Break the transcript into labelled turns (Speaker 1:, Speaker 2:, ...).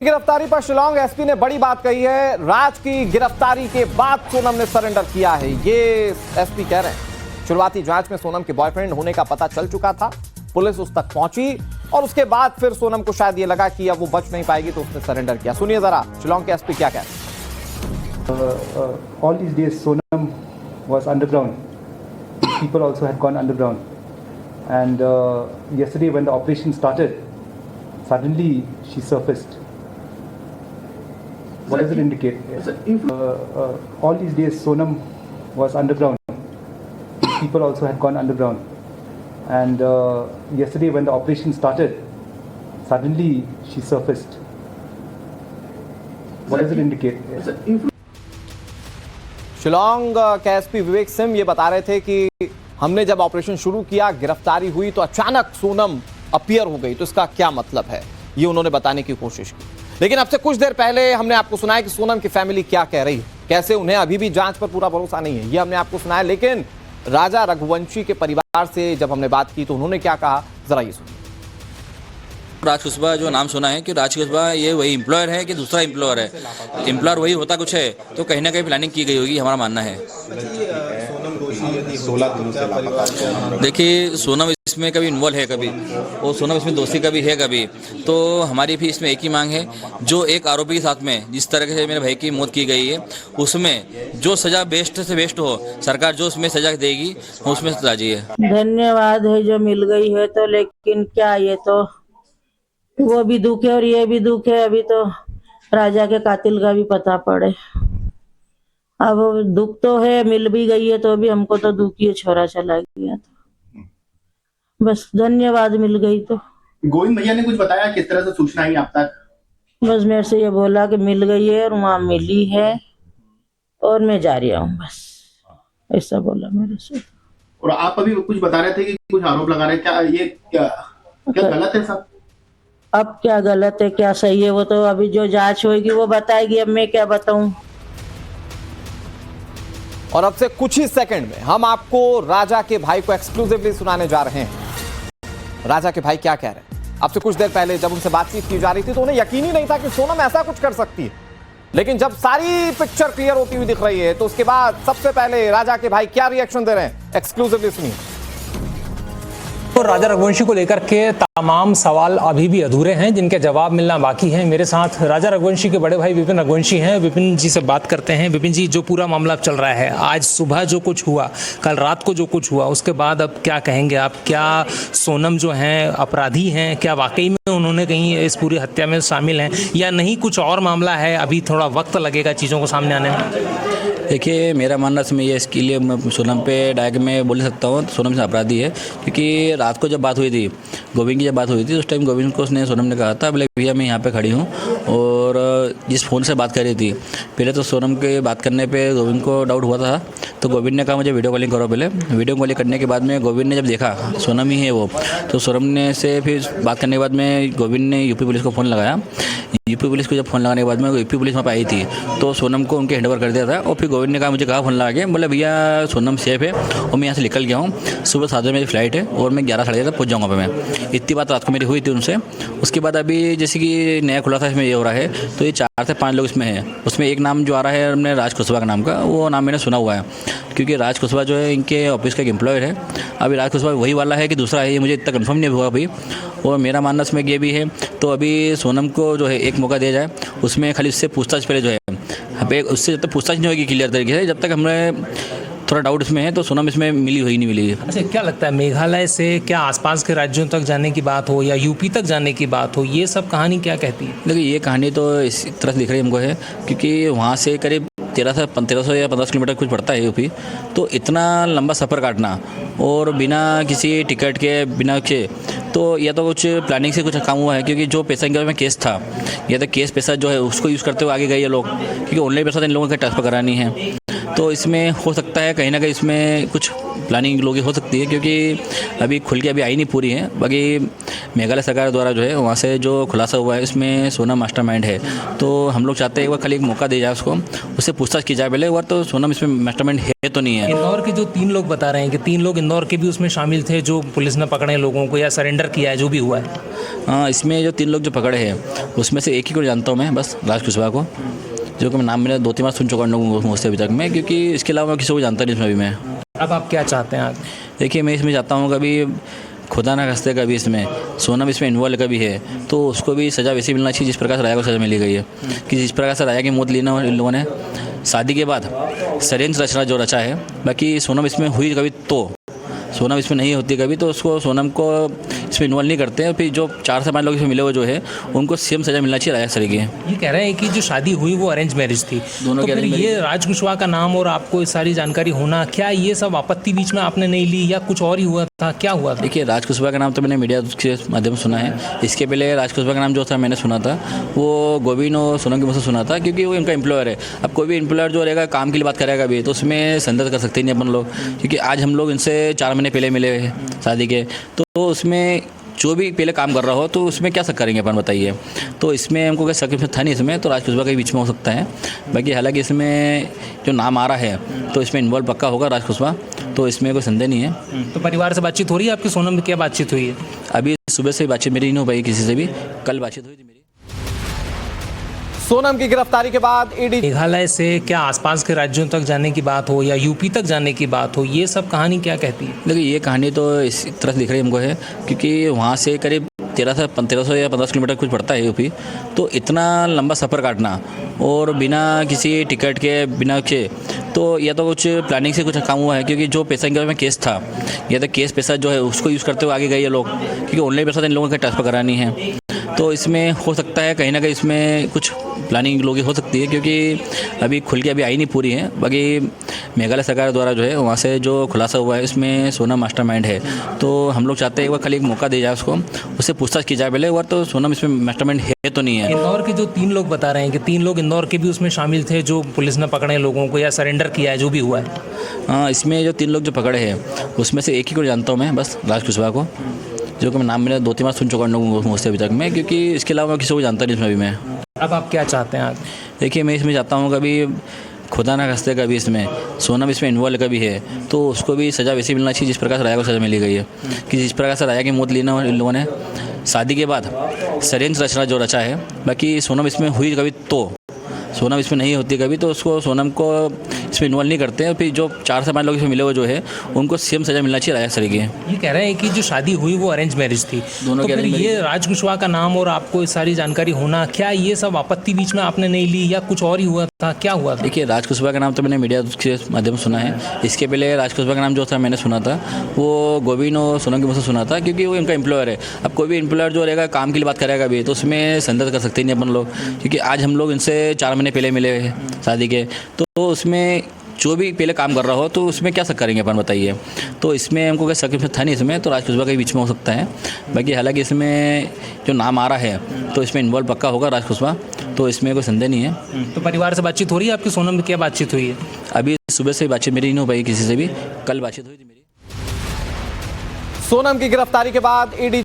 Speaker 1: गिरफ्तारी पर शिलांग एसपी ने बड़ी बात कही है। राज की गिरफ्तारी के बाद सोनम ने सरेंडर किया है, ये एसपी कह रहे हैं। शुरुआती जांच में सोनम के बॉयफ्रेंड होने का पता चल चुका था, पुलिस उस तक पहुंची और उसके बाद फिर सोनम को शायद ये लगा कि अब वो बच नहीं पाएगी तो उसने सरेंडर किया। सुनिए जरा शिलांग के एसपी क्या कहते हैं।
Speaker 2: All these days Sonam was underground. People also had gone underground. And yesterday when the operation started, suddenly she surfaced. What does it indicate? All these days Sonam was underground. People also had gone underground. And yesterday when the operation started, suddenly she surfaced. What does it indicate?
Speaker 1: Shillong के SP Vivek Singh ये बता रहे थे कि हमने जब operation शुरू किया, गिरफ्तारी हुई तो अचानक सोनम अपीयर हो गई, तो इसका क्या मतलब है, ये उन्होंने बताने की कोशिश की। लेकिन अब से कुछ देर पहले हमने आपको सुनाया कि सोनम की फैमिली क्या कह रही है, कैसे उन्हें अभी भी जांच पर पूरा भरोसा नहीं है, ये हमने आपको सुनाया। लेकिन राजा रघुवंशी के परिवार से जब हमने बात की तो उन्होंने क्या कहा, जरा ये सुनिए।
Speaker 3: राज कुशवाहा जो नाम सुना है कि राज कुशवाहा ये वही एम्प्लॉयर है कि दूसरा एम्प्लॉयर है, एम्प्लॉयर वही होता कुछ है, तो कहीं ना कहीं प्लानिंग की गई होगी, हमारा मानना है। देखिए सोनम इसमें कभी इन्वॉल्व है, कभी और सोनम इसमें दोषी कभी है, कभी तो हमारी भी इसमें एक ही मांग है, जो एक आरोपी के साथ में जिस तरह से मेरे भाई की मौत की गई है उसमें जो सजा बेस्ट से बेस्ट हो, सरकार जो उसमें सजा देगी उसमें राजी है।
Speaker 4: धन्यवाद है जो मिल गई है, तो लेकिन क्या ये तो वो भी दुख है और ये भी दुख है, अभी तो राजा के कातिल का भी पता पड़े। अब दुख तो है, मिल भी गई है तो भी हमको तो दुख ही, छोरा चला गया तो बस धन्यवाद मिल गई। तो
Speaker 5: गोविंद भैया ने कुछ बताया किस तरह से सूचना आई आप तक?
Speaker 4: बस मेरे से ये बोला कि मिल गई है और वहाँ मिली है और मैं जा रही हूँ, बस ऐसा बोला मेरे से।
Speaker 5: और आप अभी कुछ बता रहे थे कि कुछ आरोप लगा रहे, क्या ये क्या गलत है सब?
Speaker 4: अब क्या गलत है क्या सही है वो तो अभी जो जांच होगी वो बताएगी, अब मैं क्या बताऊं।
Speaker 1: और अब से कुछ ही सेकंड में हम आपको राजा के भाई को एक्सक्लूसिवली सुनाने जा रहे हैं। राजा के भाई क्या कह रहे हैं। अब से कुछ देर पहले जब उनसे बातचीत की जा रही थी तो उन्हें यकीन ही नहीं था कि सोनम ऐसा कुछ कर सकती है, लेकिन जब सारी पिक्चर क्लियर होती हुई दिख रही है तो उसके बाद सबसे पहले राजा के भाई क्या रिएक्शन दे रहे हैं, एक्सक्लूसिवली सुनिए।
Speaker 6: तो राजा रघुवंशी को लेकर के तमाम सवाल अभी भी अधूरे हैं, जिनके जवाब मिलना बाकी है। मेरे साथ राजा रघुवंशी के बड़े भाई विपिन रघुवंशी हैं। विपिन जी से बात करते हैं। विपिन जी, जो पूरा मामला चल रहा है, आज सुबह जो कुछ हुआ, कल रात को जो कुछ हुआ, उसके बाद अब क्या कहेंगे आप? क्या सोनम जो हैं अपराधी हैं? क्या वाकई में उन्होंने कहीं इस पूरी हत्या में शामिल हैं या नहीं, कुछ और मामला है? अभी थोड़ा वक्त लगेगा चीज़ों को सामने आने में।
Speaker 3: देखिए मेरा मानना इसमें ये, इसके लिए मैं सोनम पे डायरेक्ट में बोल सकता हूँ सोनम से अपराधी है, क्योंकि रात को जब बात हुई थी, गोविंद की जब बात हुई थी उस टाइम गोविंद को उसने सोनम ने कहा था, बोले भैया मैं यहाँ पे खड़ी हूँ, और जिस फ़ोन से बात कर रही थी पहले तो सोनम के बात करने पे गोविंद को डाउट हुआ था, तो गोविंद ने कहा मुझे वीडियो कॉलिंग करो। पहले वीडियो कॉलिंग करने के बाद में गोविंद ने जब देखा सोनम ही है वो, तो सोनम ने से फिर बात करने के बाद में गोविंद ने यूपी पुलिस को फ़ोन लगाया। यूपी पुलिस को जब फ़ोन लगाने के बाद में यूपी पुलिस वहाँ पर आई थी तो सोनम को उनके हैंडओवर कर दिया था, और फिर गोविंद ने कहा मुझे कहा फ़ोन लगा के, बोले भैया सोनम सेफ है और मैं यहाँ से निकल गया हूँ, सुबह 7 बजे मेरी फ्लाइट है और मैं 11 साढ़े 11 पहुँच जाऊँगा। मैं इतनी बात रात को मेरी हुई थी उनसे। उसके बाद अभी जैसे कि नया खुला था इसमें ये हो रहा है, तो ये 4 से 5 लोग इसमें हैं। उसमें एक नाम जो आ रहा है हमने राज कुशवाहा का नाम का, वो नाम मैंने सुना हुआ है, क्योंकि राज कुशवाहा जो है इनके ऑफिस का एक एम्प्लॉयर है। अभी राज कुशवाहा वही वाला है कि दूसरा है, ये मुझे इतना कंफर्म नहीं हुआ अभी, और मेरा मानना इसमें ये भी है। तो अभी सोनम को जो है एक मौका दिया जाए, उसमें खाली उससे पूछताछ पहले जो है, उससे जब तक पूछताछ नहीं होगी क्लियर तरीके से, जब तक हमें थोड़ा डाउट इसमें है, तो सोनम इसमें मिली हुई नहीं मिली।
Speaker 6: अच्छा, क्या लगता है मेघालय से क्या आसपास के राज्यों तक जाने की बात हो या यूपी तक जाने की बात हो, ये सब कहानी क्या कहती है?
Speaker 3: देखिए ये कहानी तो इस तरह से दिख रही हमको है, क्योंकि वहाँ से करीब 1300 या 1500 किलोमीटर कुछ पड़ता है यूपी, तो इतना लंबा सफ़र काटना और बिना किसी टिकट के, बिना के, तो या तो कुछ प्लानिंग से कुछ काम हुआ है, क्योंकि जो पैसा इनके में केस था, या तो केस पैसा जो है उसको यूज़ करते हुए आगे गए ये लोग, क्योंकि ऑनलाइन पैसा इन लोगों को ट्रांसफ़र करानी है। तो इसमें हो सकता है कहीं ना कहीं इसमें कुछ प्लानिंग लोग हो सकती है, क्योंकि अभी खुल के अभी आई नहीं पूरी है। बाकी मेघालय सरकार द्वारा जो है वहाँ से जो खुलासा हुआ है इसमें सोनम मास्टरमाइंड है। तो हम लोग चाहते हैं एक बार खाली एक मौका दिया जाए उसको, उससे पूछताछ की जाए पहले एक बार, तो सोनम इसमें मास्टरमाइंड है तो नहीं है।
Speaker 6: इंदौर के जो 3 लोग बता रहे हैं कि 3 लोग इंदौर के भी उसमें शामिल थे, जो पुलिस ने पकड़े लोगों को या सरेंडर किया है, जो भी हुआ है।
Speaker 3: हाँ, इसमें जो 3 लोग जो पकड़े हैं उसमें से एक ही को जानता हूँ मैं, बस राज कुशवाहा को, जो कि मैं नाम मैंने 2-3 बार सुन चुका हूँ मुझसे अभी तक मैं, क्योंकि इसके अलावा मैं किसी को जानता नहीं इसमें अभी मैं।
Speaker 6: अब आप क्या चाहते हैं आगे?
Speaker 3: देखिए, मैं इसमें चाहता हूँ कभी खुदा ना खास्ते कभी इसमें सोनम इसमें इन्वॉल्व कभी है तो उसको भी सज़ा वैसी मिलना चाहिए जिस प्रकार से राया को सज़ा मिली गई है। कि जिस प्रकार से राया की मौत ली ना इन लोगों ने शादी के बाद षड्यंत्र रचना जो रचा है, बाकी सोनम इसमें हुई कभी तो सोनम इसमें नहीं होती कभी, तो उसको सोनम को इसमें इन्वॉल्व नहीं करते हैं। फिर जो 4 से 5 लोग इसमें मिले हुए जो है उनको सेम सज़ा मिलना चाहिए राया सर की।
Speaker 6: ये कह रहे हैं कि जो शादी हुई वो अरेंज मैरिज थी,
Speaker 3: दोनों
Speaker 6: तो
Speaker 3: की
Speaker 6: फिर
Speaker 3: arrange
Speaker 6: ये राज कुशवाहा का नाम और आपको इस सारी जानकारी होना, क्या ये सब आपत्ति बीच में आपने नहीं ली या कुछ और ही हुआ था, क्या हुआ था?
Speaker 3: देखिए, राज कुशवाहा का नाम तो मैंने मीडिया के माध्यम से सुना है। इसके पहले राज कुशवाहा का नाम जो था मैंने सुना था वो गोविंद और सोनम के मुँह से सुना था, क्योंकि वो इनका एम्प्लॉयर है। अब कोई भी एम्प्लॉयर जो रहेगा काम के लिए बात करेगा भी तो उसमें संदेह कर सकते नहीं अपन लोग, क्योंकि आज हम लोग इनसे 4 महीने पहले मिले हैं शादी के, तो उसमें जो भी पहले काम कर रहा हो तो उसमें क्या शक करेंगे अपन, बताइए। तो इसमें हमको कोई शक था नहीं इसमें, तो राज कुशवाहा के बीच में हो सकता है। बाकी हालांकि इसमें जो नाम आ रहा है तो इसमें इन्वॉल्व पक्का होगा राज कुशवाहा, तो इसमें कोई संदेह नहीं है।
Speaker 6: तो परिवार से बातचीत हो रही है आपकी? सोनम की क्या बातचीत हुई है?
Speaker 3: अभी सुबह से बातचीत मेरी नहीं हो पाई किसी से भी, कल बातचीत हुई थी मेरी।
Speaker 1: सोनम की गिरफ्तारी के बाद ईडी
Speaker 6: मेघालय से क्या आसपास के राज्यों तक जाने की बात हो या यूपी तक जाने की बात हो, ये सब कहानी क्या कहती है?
Speaker 3: देखिए, ये कहानी तो इस तरह से दिख रही हमको है, क्योंकि वहाँ से करीब 1300 या 1500 किलोमीटर कुछ पड़ता है यूपी, तो इतना लंबा सफ़र काटना और बिना किसी टिकट के बिना के, तो या तो कुछ प्लानिंग से कुछ काम हुआ है, क्योंकि जो पैसा इनके में केस था या तो केस पैसा जो है उसको यूज़ करते हुए आगे गए ये लोग, क्योंकि ऑनलाइन पैसा इन लोगों को ट्रांसफ़र करानी है। तो इसमें हो सकता है कहीं ना कहीं इसमें कुछ प्लानिंग लोग हो सकती है, क्योंकि अभी खुल के अभी आई नहीं पूरी है। बाकी मेघालय सरकार द्वारा जो है वहाँ से जो खुलासा हुआ है इसमें सोनम मास्टरमाइंड है। तो हम लोग चाहते हैं एक बार खाली एक मौका दिया जाए उसको, उससे पूछताछ की जाए पहले एक बार, तो सोनम इसमें मास्टरमाइंड है तो नहीं है।
Speaker 6: इंदौर के जो 3 लोग बता रहे हैं कि 3 लोग इंदौर के भी उसमें शामिल थे, जो पुलिस ने पकड़े लोगों को या सरेंडर किया है, जो भी हुआ है।
Speaker 3: हाँ, इसमें जो 3 लोग जो पकड़े हैं उसमें से एक ही को जानता हूँ मैं, बस राज कुशवाहा को, जो कि मैं नाम मैंने 2-3 बार सुन चुका हूँ मुझसे अभी तक मैं, क्योंकि इसके अलावा मैं किसी को जानता नहीं इसमें अभी मैं।
Speaker 6: अब आप क्या चाहते हैं आगे?
Speaker 3: देखिए, मैं इसमें चाहता हूँ कभी खुदा ना खास्ते कभी इसमें सोनम इसमें इन्वॉल्व कभी है तो उसको भी सज़ा वैसी मिलना चाहिए जिस प्रकार से राया को सज़ा मिली गई है। कि जिस प्रकार से राया की मौत ली ना इन लोगों ने शादी के बाद षड्यंत्र रचना जो रचा है, बाकी सोनम इसमें हुई कभी तो सोनम इसमें नहीं होती कभी, तो उसको सोनम को इसमें इन्वॉल्व नहीं करते हैं। फिर जो 4 से 5 लोग इसमें मिले हुए जो है उनको सेम सज़ा मिलना चाहिए राया सर की।
Speaker 6: ये कह रहे हैं कि जो शादी हुई वो अरेंज मैरिज थी,
Speaker 3: दोनों
Speaker 6: तो
Speaker 3: की
Speaker 6: फिर
Speaker 3: arrange
Speaker 6: ये राज कुशवाहा का नाम और आपको इस सारी जानकारी होना, क्या ये सब आपत्ति बीच में आपने नहीं ली या कुछ और ही हुआ था, क्या हुआ था?
Speaker 3: देखिए, राज कुशवाहा का नाम तो मैंने मीडिया के माध्यम से सुना है। इसके पहले राज कुशवाहा का नाम जो था मैंने सुना था वो गोविंद और सोनम के मुँह से सुना था, क्योंकि वो इनका एम्प्लॉयर है। अब कोई भी एम्प्लॉयर जो रहेगा काम के लिए बात करेगा भी तो उसमें संदेह कर सकते नहीं अपन लोग, क्योंकि आज हम लोग इनसे 4 महीने पहले मिले हैं शादी के, तो उसमें जो भी पहले काम कर रहा हो तो उसमें क्या शक करेंगे अपन, बताइए। तो इसमें हमको कोई शक था नहीं इसमें, तो राज कुशवाहा के बीच में हो सकता है। बाकी हालांकि इसमें जो नाम आ रहा है तो इसमें इन्वॉल्व पक्का होगा राज कुशवाहा, तो इसमें कोई संदेह नहीं है।
Speaker 6: तो परिवार से बातचीत हो रही है आपकी? सोनम की क्या बातचीत हुई है?
Speaker 3: अभी सुबह से बातचीत मेरी नहीं हो पाई किसी से भी, कल बातचीत हुई थी मेरी।
Speaker 1: सोनम की गिरफ्तारी के बाद ईडी